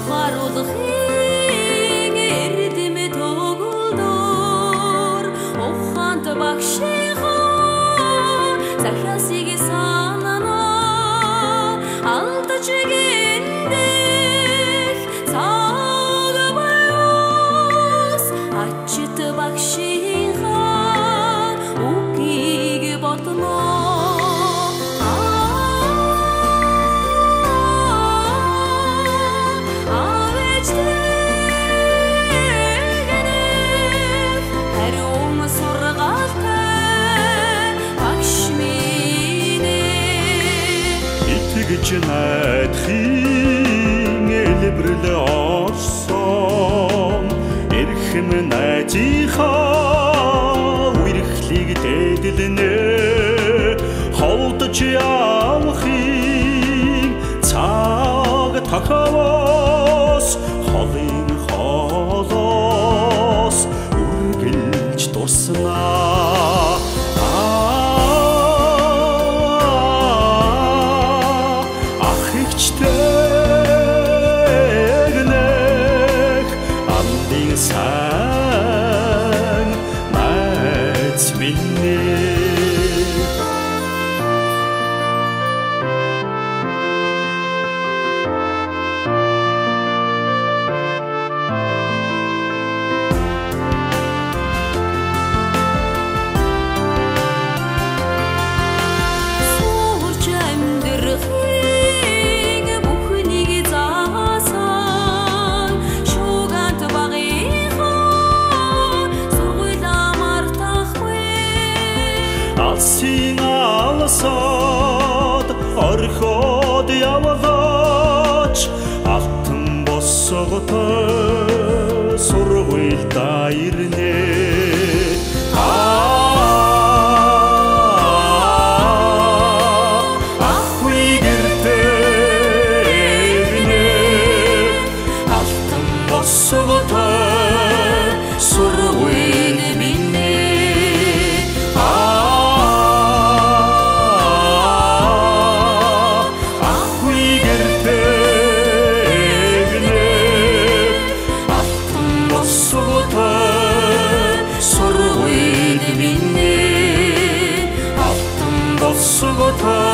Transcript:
Харуулахын эрдэм тоглодор ухаант багшихаа захиасыг санана алдаж гиндэх цаг баяс ачит багшихаа үгийг бодно. Гэж найдахын элбэрл орсон эрхэм найзынхаа үерхлийг дэдэлнэ ховдож явахын цаг тахавас холын холоос үргэлж дуснаа. Тэгнэх амдын сайн найз минь алсын алсад орхоод яваач алтан босготой сургуультай ирнэ. Ахуй гэртэ алтан босготой сургууль минь сургууль минь алтан босготой